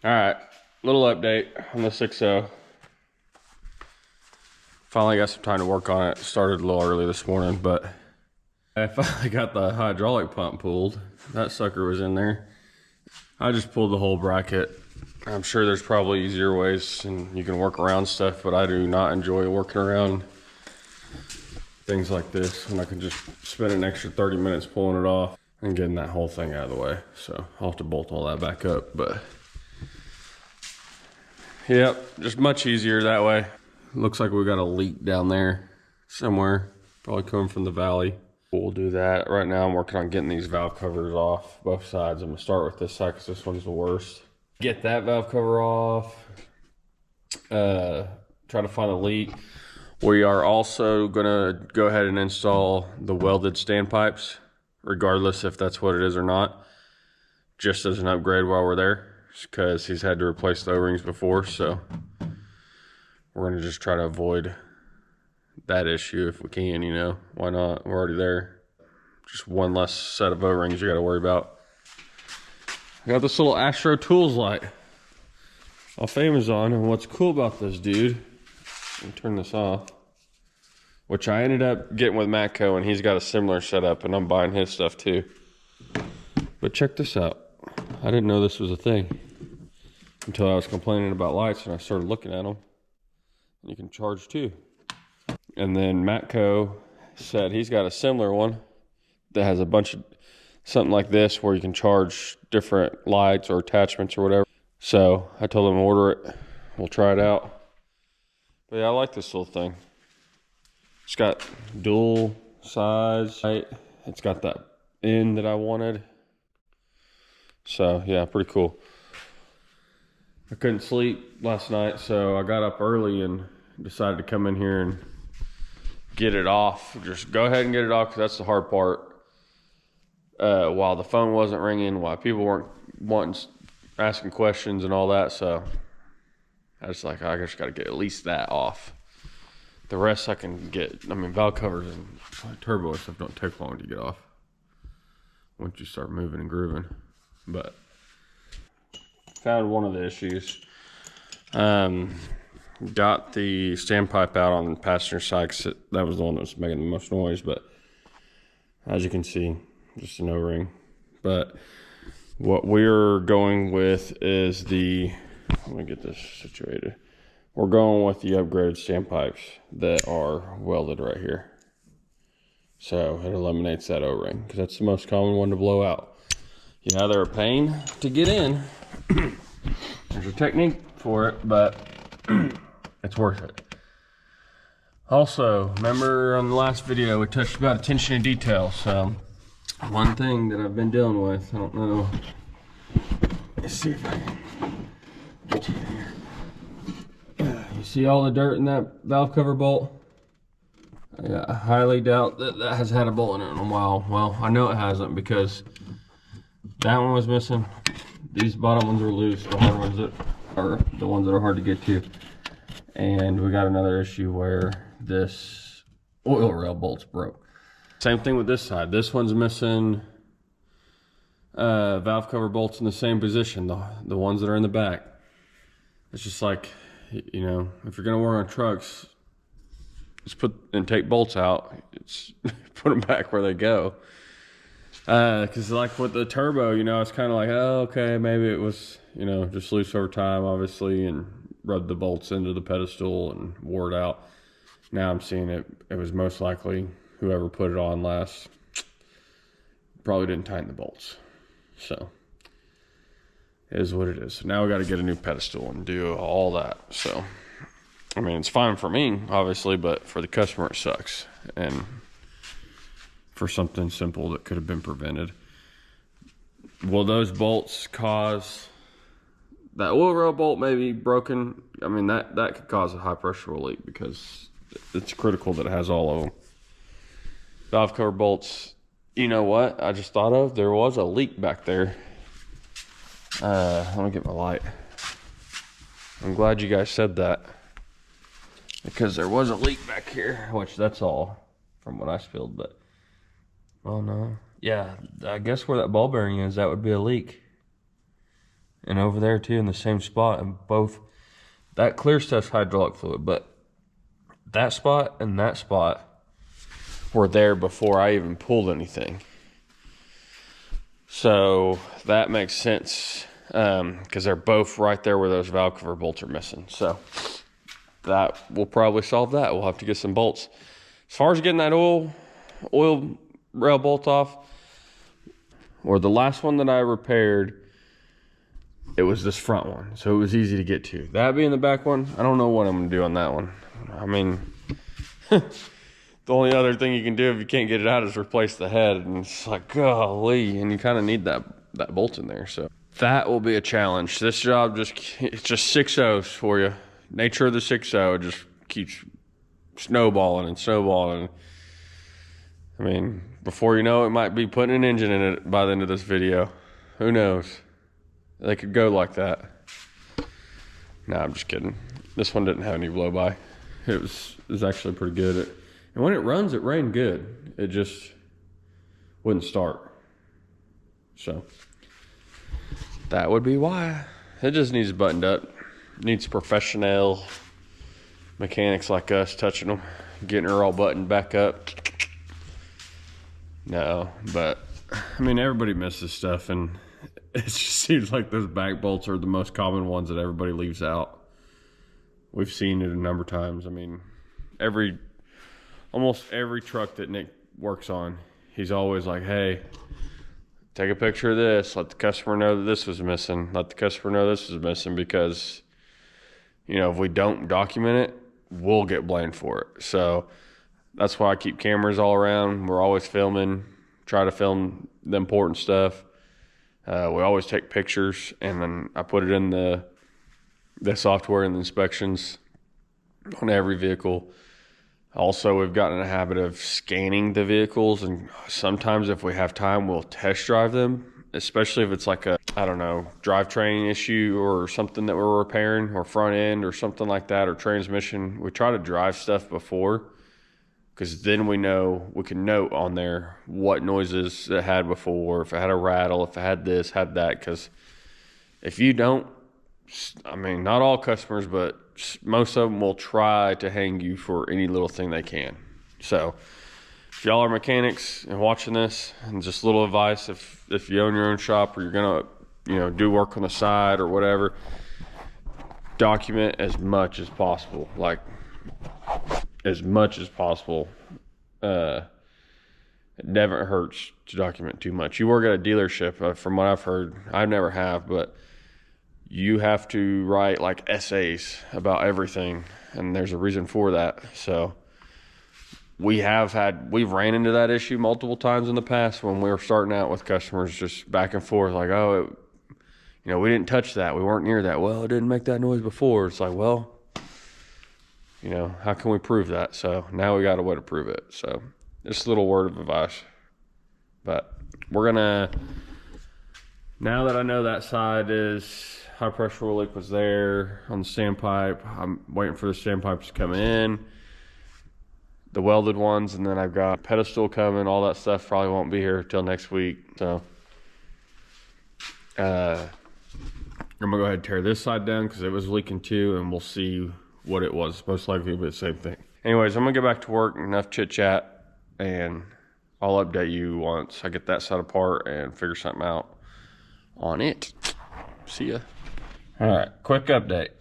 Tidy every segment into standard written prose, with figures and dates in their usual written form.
All right, little update on the 6.0. Finally got some time to work on it. Started a little early this morning, but I finally got the hydraulic pump pulled. That sucker was in there. I just pulled the whole bracket. I'm sure there's probably easier ways and you can work around stuff, but I do not enjoy working around things like this when I can just spend an extra 30 minutes pulling it off and getting that whole thing out of the way. So I'll have to bolt all that back up, but yep, just much easier that way. Looks like we got a leak down there somewhere, probably coming from the valley. We'll do that. Right now I'm working on getting these valve covers off both sides. I'm gonna start with this side because this one's the worst. Get that valve cover off, try to find a leak. We are also gonna go ahead and install the welded standpipes, regardless if that's what it is or not, just as an upgrade while we're there, because he's had to replace the O-rings before, so we're gonna just try to avoid that issue if we can, you know. Why not? We're already there. Just one less set of O-rings you gotta worry about. I got this little Astro Tools light off Amazon, and what's cool about this dude, let me turn this off, which I ended up getting with Matco, and he's got a similar setup, and I'm buying his stuff too. But check this out. I didn't know this was a thing until I was complaining about lights, and I started looking at them. You can charge too. And then Matco said he's got a similar one that has a bunch of something like this where you can charge different lights or attachments or whatever. So I told him to order it. We'll try it out. But yeah, I like this little thing. It's got dual size light. It's got that end that I wanted. So yeah, pretty cool. I couldn't sleep last night, so I got up early and decided to come in here and get it off. Just go ahead and get it off, because that's the hard part. While the phone wasn't ringing, while people weren't asking questions and all that, so I just got to get at least that off. The rest I can get. I mean, valve covers and turbo stuff don't take long to get off once you start moving and grooving. But found one of the issues. Got the standpipe out on the passenger side, because that was the one that was making the most noise, but as you can see, just an O-ring. But what we're going with is let me get this situated. We're going with the upgraded standpipes that are welded right here. So it eliminates that O-ring, because that's the most common one to blow out. Yeah, they're a pain to get in. There's a technique for it, but it's worth it. Also, remember on the last video we touched about attention to detail. So one thing that I've been dealing with, I don't know, let's see if I can get you here. You see all the dirt in that valve cover bolt? I highly doubt that has had a bolt in it in a while. Well, I know it hasn't, because that one was missing. These bottom ones are loose. The hard ones that are the ones that are hard to get to. And we got another issue where this oil rail bolt's broke. Same thing with this side. This one's missing valve cover bolts in the same position, the ones that are in the back. It's just like, you know, if you're gonna work on trucks, just take bolts out. It's put them back where they go. Because like with the turbo, you know, it's kind of like, oh, okay, maybe it was, you know, just loose over time, obviously, and rubbed the bolts into the pedestal and wore it out. Now I'm seeing it was most likely whoever put it on last probably didn't tighten the bolts. So it is what it is. Now we got to get a new pedestal and do all that. So I mean, it's fine for me, obviously, but for the customer it sucks. And for something simple that could have been prevented. Will those bolts cause that oil rail bolt may be broken? I mean, that could cause a high pressure leak, because it's critical that it has all of them. Valve cover bolts, you know what I just thought of? There was a leak back there. Let me get my light. I'm glad you guys said that, because there was a leak back here, which that's all from what I spilled, but oh no. Yeah, I guess where that ball bearing is, that would be a leak. and over there too in the same spot, and both, that clear stuff's hydraulic fluid, but that spot and that spot were there before I even pulled anything. So that makes sense, because they're both right there where those valve cover bolts are missing. So that will probably solve that. We'll have to get some bolts. As far as getting that oil rail bolt off, or the last one that I repaired, it was this front one, so it was easy to get to. That being the back one, I don't know what I'm gonna do on that one. I mean, the only other thing you can do if you can't get it out is replace the head, and it's like, golly, and you kind of need that bolt in there. So that will be a challenge. This job it's just 6.0s for you. Nature of the 6.0 just keeps snowballing and snowballing. I mean, before you know it, might be putting an engine in it by the end of this video. Who knows? They could go like that. Nah, I'm just kidding. This one didn't have any blow by. It was actually pretty good. And when it runs, it ran good. It just wouldn't start. So that would be why. It just needs buttoned up. Needs professional mechanics like us touching them, getting her all buttoned back up. No, but I mean, everybody misses stuff, and it just seems like those back bolts are the most common ones that everybody leaves out. We've seen it a number of times. I mean, almost every truck that Nick works on, he's always like, hey, take a picture of this. Let the customer know that this was missing. Let the customer know this is missing, because, you know, if we don't document it, we'll get blamed for it. So that's why I keep cameras all around. We're always filming, try to film the important stuff. We always take pictures, and then I put it in the software and the inspections on every vehicle. Also, we've gotten in a habit of scanning the vehicles, and sometimes if we have time, we'll test drive them, especially if it's like a, I don't know, drivetrain issue or something that we're repairing, or front end or something like that, or transmission. We try to drive stuff before, because then we can note on there what noises it had before, if it had a rattle, if it had this, had that. Because if you don't, I mean, not all customers, but most of them will try to hang you for any little thing they can. So if y'all are mechanics and watching this, and just a little advice, if you own your own shop, or you're gonna, you know, do work on the side or whatever, document as much as possible. Like, as much as possible. It never hurts to document too much. You work at a dealership, from what I've heard, I never have, but you have to write like essays about everything, and there's a reason for that. So we've ran into that issue multiple times in the past when we were starting out with customers, just back and forth, like, oh, you know, we didn't touch that, we weren't near that. Well, it didn't make that noise before. It's like, well, you know, how can we prove that? So now we got a way to prove it. So just a little word of advice. But we're gonna, now that I know that side is high pressure oil leak was there on the standpipe, I'm waiting for the standpipes to come in, the welded ones, and then I've got pedestal coming. All that stuff probably won't be here till next week. So I'm gonna go ahead and tear this side down, because it was leaking too, and we'll see what it was. Most likely it'll be the same thing. Anyways, I'm gonna get back to work. Enough chit chat, and I'll update you once I get that side apart and figure something out on it. See ya. All right, quick update.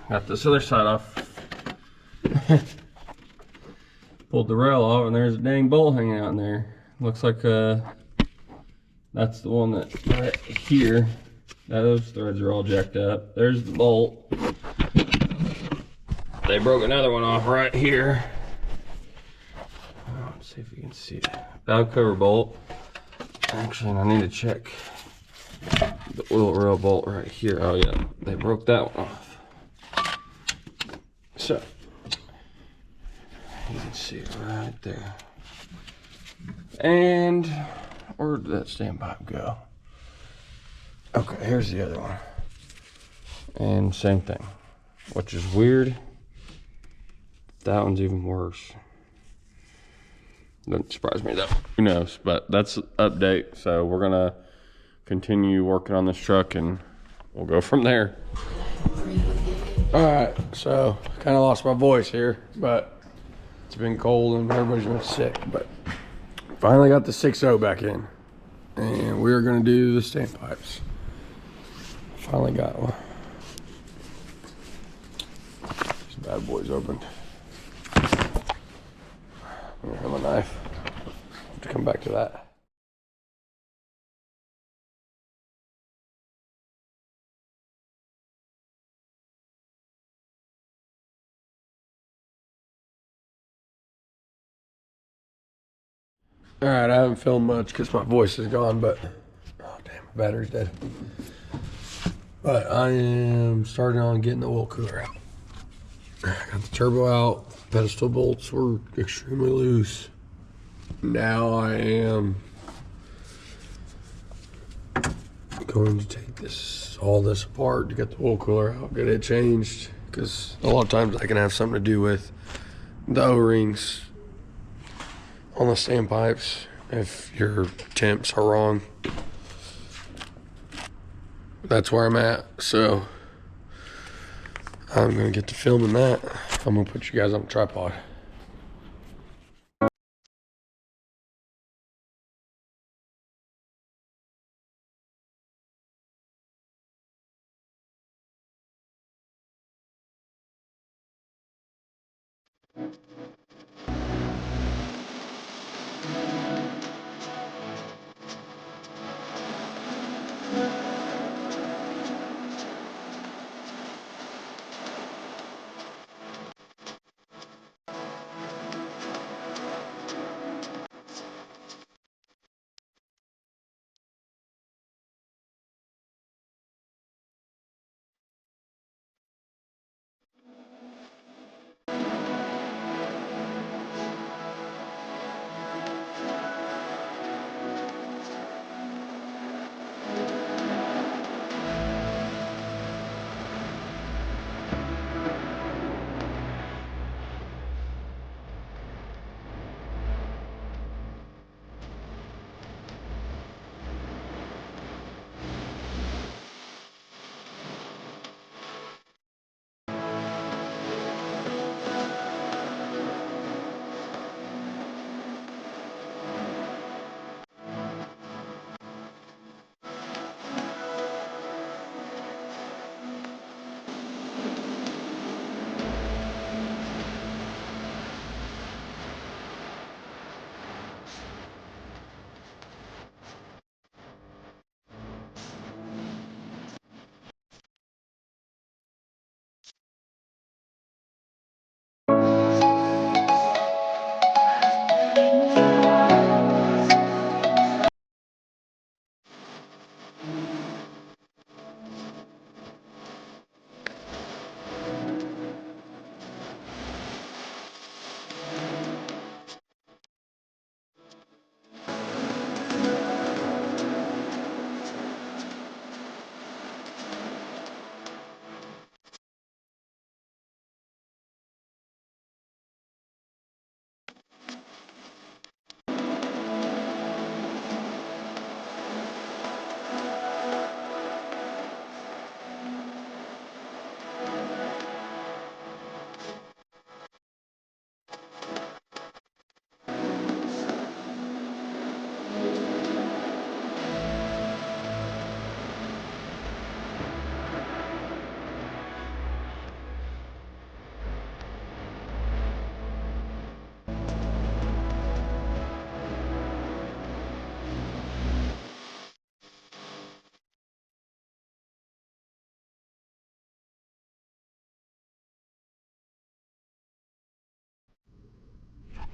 Got this other side off. Pulled the rail off, and there's a dang bolt hanging out in there. Looks like that's the one that right here. Those threads are all jacked up. There's the bolt. They broke another one off right here. Let's see if you can see that. Valve cover bolt. Actually, I need to check the oil rail bolt right here. Oh yeah, they broke that one off. So you can see it right there. And where did that standpipe go? Okay, here's the other one. And same thing, which is weird. That one's even worse. Doesn't surprise me though. Who knows? But that's an update. So we're gonna continue working on this truck, and we'll go from there. All right, so kind of lost my voice here, but it's been cold and everybody's been sick, but finally got the 6.0 back in, and we're gonna do the standpipes. Finally got one. These bad boys opened. I'm gonna have my knife. I'll have to come back to that. All right, I haven't filmed much because my voice is gone, but oh damn, my battery's dead. But I am starting on getting the oil cooler out. I got the turbo out. Pedestal bolts were extremely loose. Now I am going to take all this apart to get the oil cooler out, get it changed, because a lot of times that can have something to do with the O-rings on the standpipes if your temps are wrong. That's where I'm at, so I'm gonna get to filming that. I'm gonna put you guys on the tripod.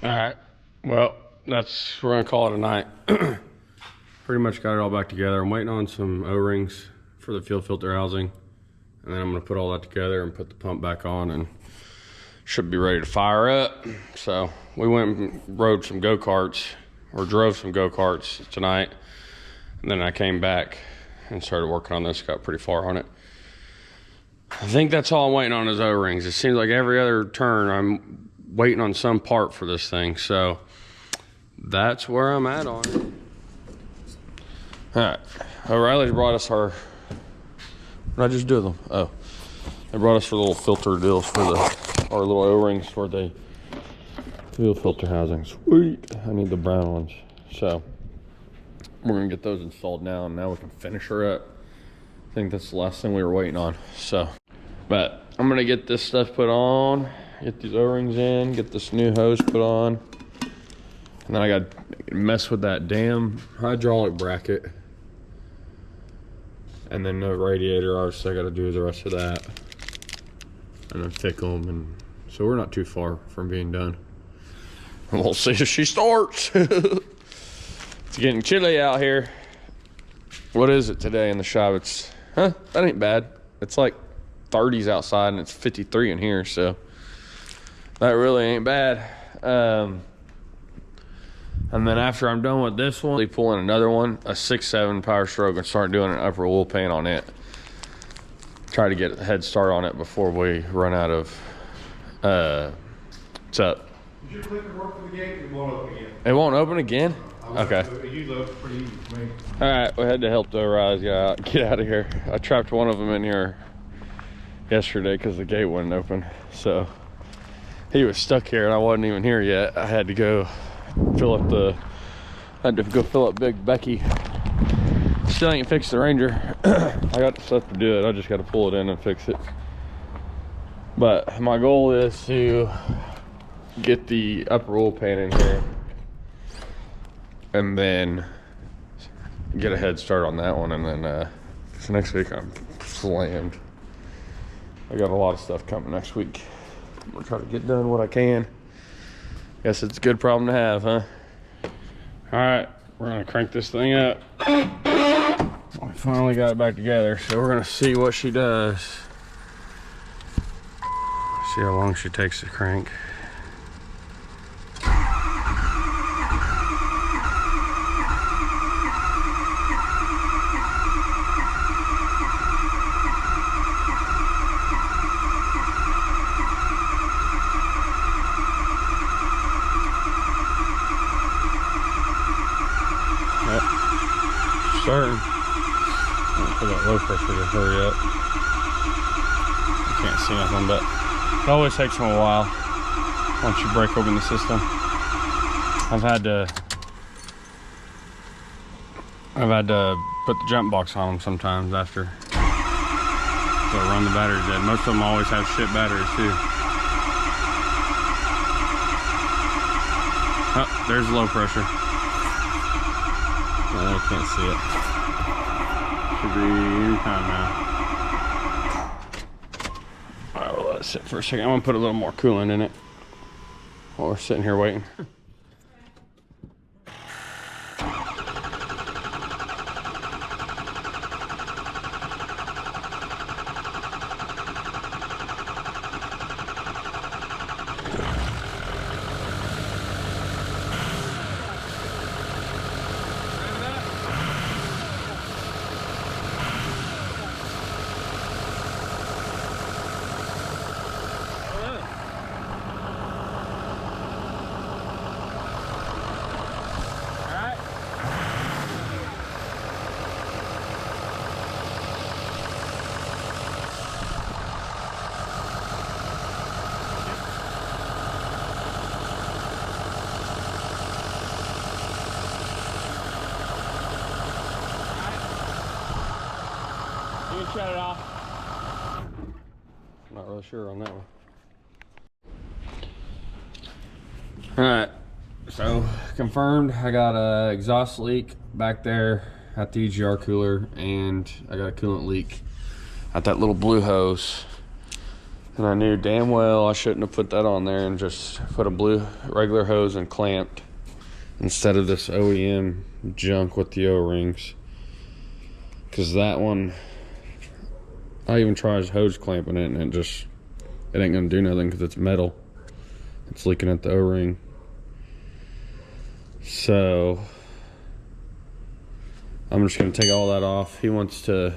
All right, well, we're gonna call it a night. Pretty much got it all back together. I'm waiting on some O-rings for the fuel filter housing, and then I'm gonna put all that together and put the pump back on, and should be ready to fire up. So we went and rode some go-karts, or drove some go-karts tonight, and then I came back and started working on this. Got pretty far on it. I think that's all I'm waiting on is O-rings. It seems like every other turn I'm waiting on some part for this thing, so that's where I'm at on it. All right, O'Reilly's brought us our What did I just do with them? Oh, they brought us for little filter deals for our little O-rings for the fuel filter housings. Sweet. I need the brown ones. So we're gonna get those installed now, and now we can finish her up. I think that's the last thing we were waiting on. So, but I'm gonna get this stuff put on, get these O-rings in, get this new hose put on, and then I got to mess with that damn hydraulic bracket, and then the radiator. Obviously, I got to do the rest of that, and then fix them, and so we're not too far from being done. And we'll see if she starts. It's getting chilly out here. What is it today in the shop? It's, that ain't bad. It's like 30s outside and it's 53 in here, so that really ain't bad. And then after I'm done with this one, I'll be pulling another one, a 6.0 Powerstroke, and start doing an upper wool paint on it. Try to get a head start on it before we run out of, what's up? Did your clicker work for the gate? It won't open again. It won't open again? Okay. It usually opens pretty easy for me. All right, we had to help the rise guy get out of here. I trapped one of them in here yesterday because the gate wouldn't open. So he was stuck here and I wasn't even here yet. I had to go fill up Big Becky. Still ain't fixed the Ranger. I got the stuff to do it. I just got to pull it in and fix it. But my goal is to get the upper wool paint in here and then get a head start on that one, and then so next week I'm slammed. I got a lot of stuff coming next week. I'm gonna try to get done what I can. Guess it's a good problem to have, huh? All right, we're gonna crank this thing up. I finally got it back together, so we're gonna see what she does. See how long she takes to crank. Starting. Put that low pressure to hurry up. I can't see nothing, but it always takes them a while once you break open the system. I've had to put the jump box on them sometimes after. So run the batteries dead. Most of them always have shit batteries too. Oh, there's low pressure. I can't see it. Should be any time now. Alright, we'll let it sit for a second. I'm gonna put a little more coolant in it while we're sitting here waiting. You can shut it off. I'm not really sure on that one. Alright, so confirmed I got a exhaust leak back there at the EGR cooler, and I got a coolant leak at that little blue hose. And I knew damn well I shouldn't have put that on there and just put a blue regular hose and clamped instead of this OEM junk with the O-rings. Because that one, I even tried hose clamping it and it ain't gonna do nothing because it's metal. It's leaking at the O-ring. So I'm just gonna take all that off. He wants to,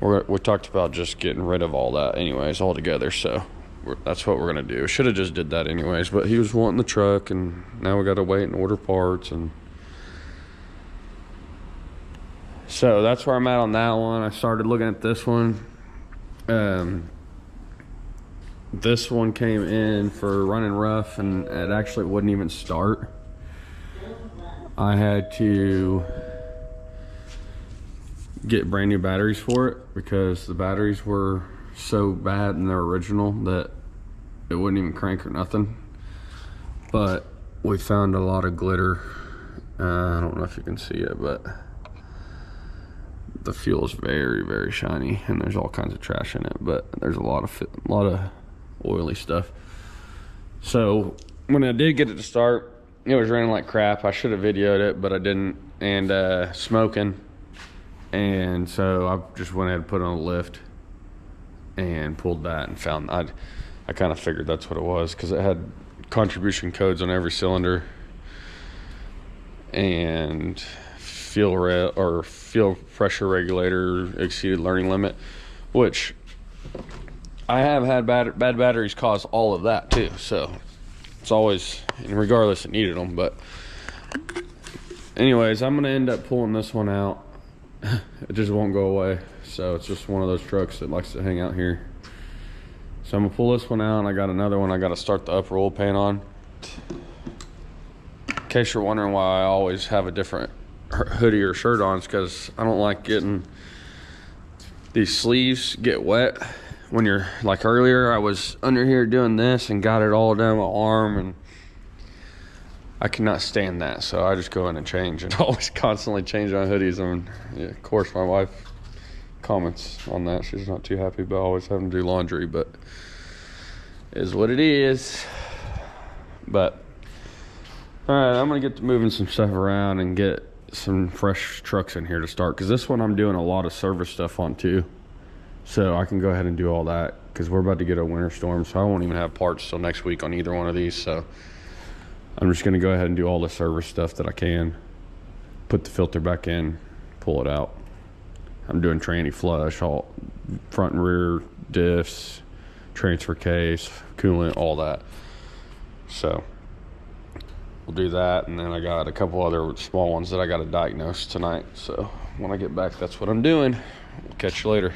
we talked about just getting rid of all that anyways altogether, so that's what we're gonna do. Should have just did that anyways, but he was wanting the truck, and now we gotta wait and order parts, and So that's where I'm at on that one. I started looking at this one. This one came in for running rough and it actually wouldn't even start. I had to get brand new batteries for it because the batteries were so bad in their original that it wouldn't even crank or nothing. But we found a lot of glitter. I don't know if you can see it, but the fuel is very, very shiny and there's all kinds of trash in it, but there's a lot of oily stuff. So when I did get it to start, it was running like crap. I should have videoed it, but I didn't, and smoking. And so I just went ahead and put it on a lift and pulled that and found I kind of figured that's what it was because it had contribution codes on every cylinder and fuel pressure regulator exceeded learning limit, which I have had bad batteries cause all of that too. So it's always, and regardless, it needed them. But anyways, I'm gonna end up pulling this one out. It just won't go away. So it's just one of those trucks that likes to hang out here. So I'm gonna pull this one out, and I got another one I gotta start the upper oil pan on. In case you're wondering why I always have a different hoodie or shirt on, it's because I don't like getting these sleeves get wet. When you're like earlier, I was under here doing this and got it all down my arm, and I cannot stand that. So I just go in and change, and always constantly change on hoodies. And yeah, of course, my wife comments on that. She's not too happy about always having to do laundry, but it is what it is. But all right, I'm gonna get to moving some stuff around and get some fresh trucks in here to start, because this one I'm doing a lot of service stuff on too, so I can go ahead and do all that because we're about to get a winter storm, so I won't even have parts till next week on either one of these. So I'm just gonna go ahead and do all the service stuff that I can, put the filter back in, pull it out. I'm doing tranny flush, all front and rear diffs, transfer case, coolant, all that. So we'll do that, and then I got a couple other small ones that I got to diagnose tonight. So when I get back, that's what I'm doing. We'll catch you later.